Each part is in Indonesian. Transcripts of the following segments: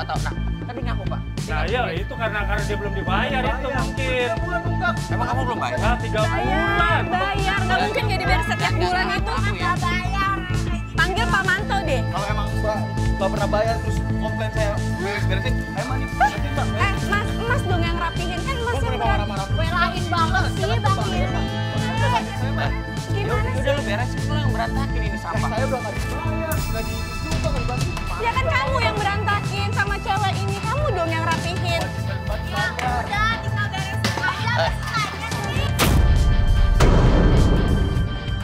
nggak tahu. Nah, tadi ngaku Pak. Nah iya, itu karena dia belum dibayar itu mungkin. Emang kamu belum bayar? Nah, 3 bulan. Bayar, nggak mungkin jadi bayar setiap bulan itu. Ya. Bayar. Panggil Pak Manto deh. Kalau emang Mbak nggak pernah bayar terus komplain saya beres-beresin, emang ini beresin Mbak. Mas dong yang rapihin kan Mas yang marah-marah. belain banget sih Bang Billy. Gimana sih? Udah lu beresin, lu yang berantakin ini sampah. Saya udah nggak dibayar, nggak dicoba, nggak dibantu. Ya kan kamu yang berantakin sama cewek ini, kamu dong yang rapihin. Ya udah, tinggal beresin aja.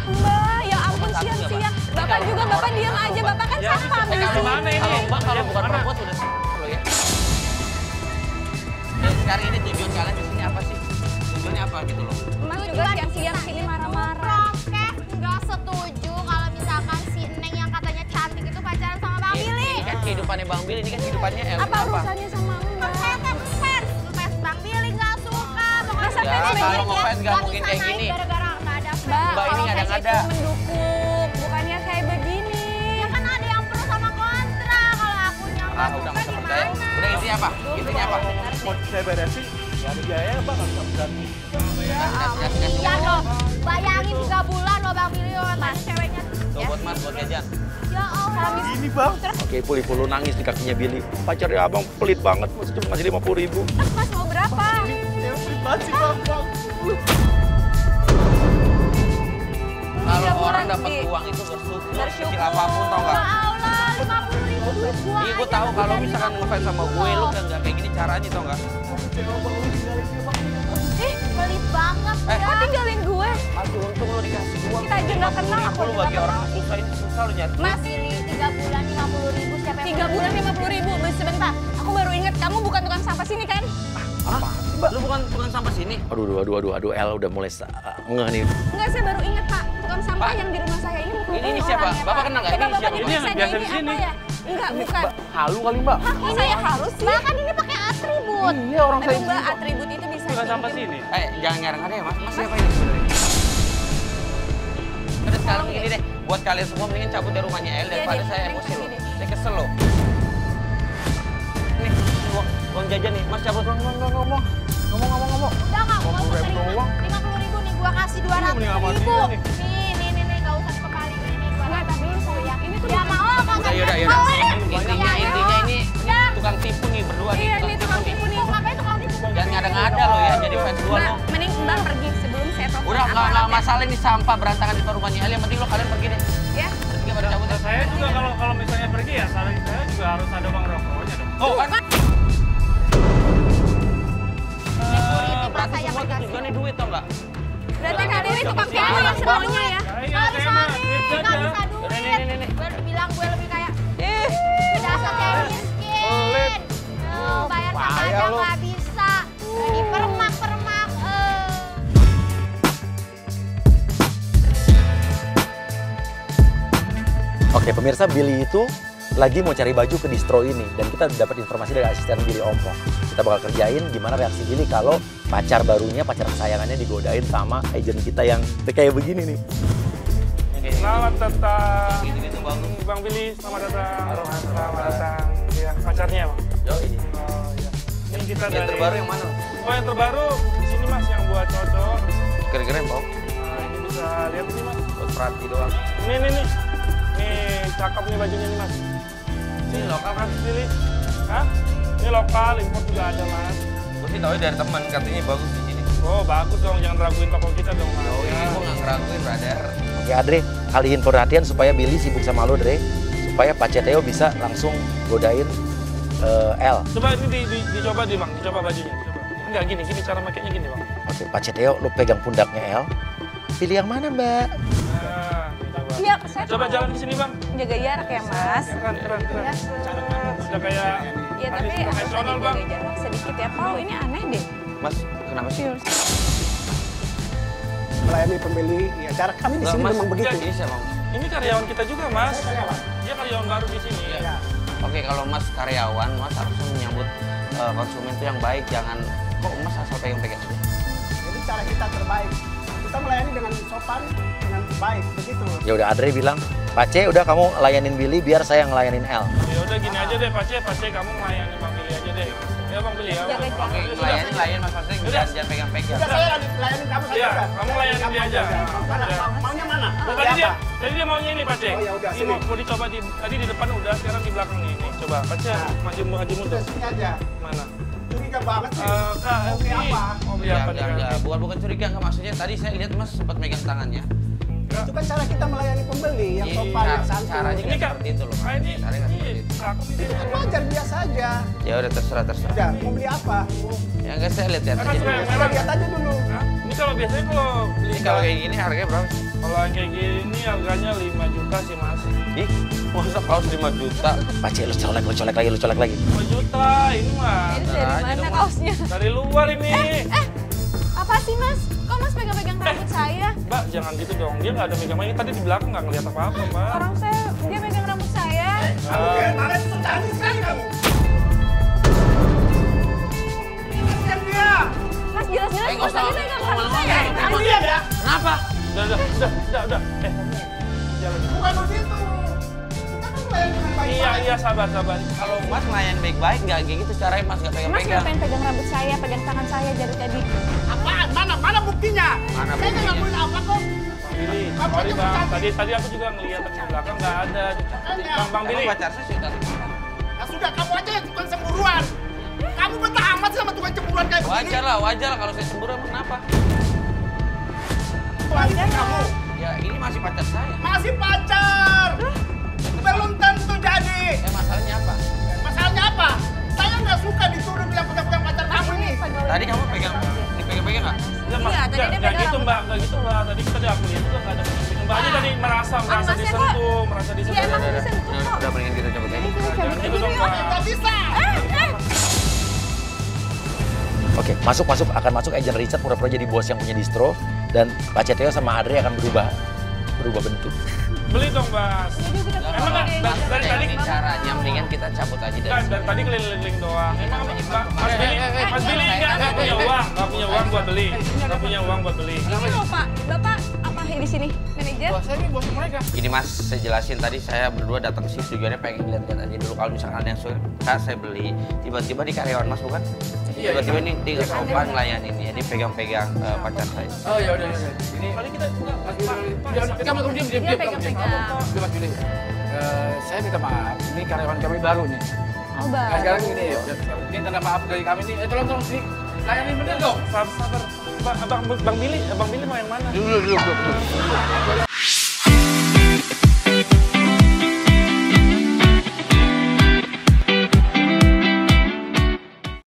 Mbak, ya ampun siang-siang. Bapak juga, Bapak diam aja. Bapak kan satpam di sini. Gimana ini? Kalau bukan perempuan udah lo ya. Dan sekarang ini tujuan kalian di sini apa sih? Tujuannya apa gitu loh? Mas juga siang-siang sini marah-marah. Oke, nggak setuju kalau misalkan si Neng yang katanya cantik itu pacaran sama Bang Billy. Ini kan kehidupannya Bang Billy, ini kan kehidupannya El. Apa urusannya sama Mbak? Saya kan fans Bang Billy nggak suka. Masa Ya, fans kalau ngefans nggak mungkin kayak gini. Gara-gara nggak ada fans. Mbak, Mbak, ini kalau fans ngada-ngada. itu mendukung, bukannya kayak begini. Ya kan ada yang pro sama kontra. Kalau aku yang nggak Udah suka nggak usah percaya. gimana? Udah intinya apa? Intinya apa? Mau saya beresin, ya ada biaya Bang, nggak bisa berani. Iya loh, bayangin 3 bulan loh Bang Billy sama ceweknya. Tuh buat Mas, buat jajan. Ya Allah. Ini Bang. Oke, Puli nangis di kakinya Billy. Pacarnya abang pelit banget, masih cuma ngasih 50.000. Mas mau berapa? Masih Bang. Kalau 3 orang bulan, dapat Bi. uang itu bersyukur, Bersyukur. kecil apapun tau Ya nggak? Allah, 50.000 duit gua. Iya, gue tahu kalau misalkan ngefans sama gue, lu kan nggak kayak gini caranya tau nggak? Ih, pelit banget ya. Kok tinggalin gue? Aduh, untung lu dikasih uang. Kita aja nggak kenal, aku Lu juga bagi nggak orang kenal. susah ini susah lu nyari. Mas, Billy 3 bulan 50.000 siapa yang 3 bulan 50.000. Sebentar, aku baru ingat kamu bukan tukang sampah sini kan? Hah? Lu bukan tukang sampah sini? Aduh, El udah mulai ngeh nih. Enggak, saya baru ingat Pak. Tukang sampah Pak. yang di rumah saya ini bukan Ini siapa? orangnya, Bapak Pak. kenal nggak? Coba Ini Bapak siapa? Ini yang diperiksa biasa deh, di ini sini. apa ya? Enggak, bukan. Halu kali Mbak. Hah, kok saya harus sih? Mbak kan ini pakai atribut. Iya orang Aduh Mbak, atribut itu bisa Tukang sampah pinjam. sini. Jangan ngarang ada ya Mas. Mas siapa ini sebenarnya? Udah sekarang gini deh, buat kalian semua mendingan cabut dari rumahnya El daripada deh, saya mending emosi pergi lo. deh. Saya kesel lo. Nih, uang jajan nih. Mas cabut. Ngomong. Udah nggak usah terima. 50.000 nih gua kasih 200.000. Nih, nggak usah dikembaliin ini. Enggak, tapi ini tuh Ya mau Udah, kagak yaudah. Intinya ini Udah. tukang tipu nih berdua nih. Iya, ini tukang tipu nih. Ngapain tukang tipu? Jangan ngada-ngada lo ya, jadi fans gua Mbak, lo. mending Mbak pergi sebelum saya telepon. Udah nggak aparat ya. masalah ini sampah berantakan di rumahnya El. Yang penting lo kalian pergi deh. Ya. Bertiga pada cabut ya. Saya juga kalau misalnya pergi ya, saya juga harus ada uang rokoknya dong. Oh kan? Security Berarti saya semua kasih. tujuannya duit tau nggak? Berarti kali ini tukang tipu yang semuanya ya. Iya, saya mah duit Nggak aja. bisa duit. Nih. Gue udah bilang gue lebih kayak Ih. dasar kayak miskin. Bayar sama aja nggak bisa. Udah dipermak-permak. Oke, pemirsa, Billy itu lagi mau cari baju ke distro ini dan kita dapat informasi dari asisten Billy Ompong. Kita bakal kerjain gimana reaksi Billy kalau pacar barunya, pacar kesayangannya digodain sama agent kita yang kayak begini nih. Selamat datang. Gitu-gitu bagus. Bang Billy, selamat datang. Selamat datang. Ya, pacarnya Bang. Yoi. Oh iya. Ini kita Yang dari terbaru yang mana? Oh, yang terbaru di sini Mas yang buat cocok. Keren-keren, Bang. Nah, ini bisa lihat sini Mas. Buat perhati doang. Nih. Nih, cakep nih bajunya nih Mas. Ini lokal kan? Mas Billy. Hah? Ini lokal, impor juga ada Mas. Gue sih tahu dari teman, katanya bagus di sini. Oh, bagus dong, jangan raguin toko kita dong Mas. Oh Ya. iya, gue nggak ngeraguin, brother. Oke, Andre, alihin perhatian supaya Billy sibuk sama lo, Dre. Supaya Pak Ceteo bisa langsung godain El. Coba ini dicoba deh Bang, dicoba bajunya. Coba. Enggak gini cara makainya gini Bang. Oke, Pak Ceteo, lo pegang pundaknya El. Pilih yang mana, Mbak? Nah, coba. Iya, saya Coba jalan di sini Bang. jaga jarak ya Mas. Keren. Ya, Udah kayak ya tapi artis harus profesional ada Bang. jaga jarak sedikit ya. Pau, ini aneh deh. Mas, kenapa sih? Melayani pembeli, ya cara kami di sini Mas, memang begitu. Ini siapa, Mas? Ini karyawan kita juga Mas. Dia karyawan baru di sini. Iya. Oke, kalau Mas karyawan, Mas harusnya menyambut konsumen itu yang baik. Jangan, kok Mas asal pegang-pegang aja? Jadi cara kita terbaik. kita melayani dengan sopan, dengan baik, begitu. Ya udah Andre bilang, Pak C udah kamu layanin Billy biar saya yang ngelayanin El. Ya udah gini aja deh Pak C kamu melayani Bang Billy aja deh. Ya Bang Billy ya. Oke, layanin Mas Pasek, jangan pegang-pegang. Udah saya layanin kamu saja. Iya, udah. kamu layanin dia aja. Mana? Maunya mana? Tadi dia maunya ini Pak C. Oh, ya udah, Ini sini. mau dicoba tadi di depan udah, sekarang di belakang nih. Nih, coba Pak C, maju mundur. Sini aja. Mana? Curiga banget sih. Kak, Oke, apa? mau beli apa nih? Ya, bukan curiga, nggak maksudnya. Tadi saya lihat Mas sempat megang tangannya. Itu kan cara kita melayani pembeli yang sopan, yang santun. Caranya Ini nggak Kak, seperti itu loh. ini Caranya nggak seperti itu. aku ini. Wajar biasa aja. Ya udah terserah. Udah, mau beli apa? Ya nggak saya lihat Kakak aja suka yang dulu. merah. Lihat aja dulu. Hah? Ini kalau biasanya kalau beli Ini kalau kayak gini harganya berapa sih? kalau yang kayak gini harganya 5 juta sih Mas. Ih, masa kaos 5 juta? Pak C lu colek lagi. 5 juta ini mah. Ini dari mana kaosnya? Dari luar ini. Apa sih Mas? Kok Mas pegang-pegang rambut saya? Mbak, jangan gitu dong. Dia nggak ada megang ini. Tadi di belakang nggak ngeliat apa-apa, Mbak. Orang saya, dia megang rambut saya. Mana itu canggih sekali kamu? Yang dia. Mas jelas-jelas nggak Mas usah. tadi megang rambut saya. Kamu lihat ya? Kenapa? Udah. Jalan. Bukan begitu. Kita kan melayani dengan baik-baik. Iya, sabar. Kalau Mas ngelayan baik-baik nggak kayak gitu caranya Mas nggak Mas pegang-pegang. ngapain pegang rambut saya, pegang tangan saya dari tadi? Apaan? Mana buktinya? Mana Saya nggak buktinya? ngelakuin apa kok. Billy, Kamu sorry aja Bang. bercantik. Tadi aku juga ngeliat di belakang nggak ada. Bang Billy. Emang pacar saya sudah. Ya sudah, kamu aja yang tukang cemburuan. Kamu betah amat sih sama tukang cemburuan kayak begini. Wajar lah kalau saya cemburu emang kenapa? Wajar kamu. Ya ini masih pacar saya. Masih pacar. Belum tentu jadi. Masalahnya apa? Masalahnya apa? Saya nggak suka disuruh bilang pegang-pegang pacar kamu ini. Tadi kamu dipegang-pegang nggak? Nggak tadi dia nggak pegang gitu rambut. Mbak, nggak gitu Mbak. Tadi kita aku lihat juga nggak ada pegang. Mbak aja tadi merasa Masnya disentuh, merasa Ya disentuh. emang disentuh kok. Udah mendingan kita coba kayak Ini gitu. kita cabut aja gitu dong, yuk. Pak. Nggak bisa. Oke, masuk akan masuk agent Richard pura-pura jadi bos yang punya distro dan Pak Cetio sama Andre akan berubah bentuk. Beli dong, Mas. Jadi kita Emang nggak? Dari tadi Ini caranya mendingan kita cabut aja dari Kan sini. dari tadi keliling-keliling doang. Emang Mas Billy nggak punya uang buat beli. Nggak punya uang buat beli. Ini loh Pak, Bapak apa di sini? Manajer? Saya ini bos mereka. Gini Mas, saya jelasin tadi saya berdua datang ke sini tujuannya pengen lihat-lihat aja dulu kalau misalkan ada yang suka saya beli. Tiba-tiba di karyawan Mas bukan? Tiba-tiba ini dia sopan ngelayanin ya, dia pegang-pegang pacar saya. Oh ya udah. Ini Kali kita enggak kamu diam. Dia pegang-pegang. Mas Billy. Saya minta maaf. Ini karyawan kami baru nih. Oh, Nah, Bang. sekarang ini ini tanda maaf dari kami nih. Tolong sini. Layanin bener dong. sabar. Bang Billy mau yang mana? Dulu.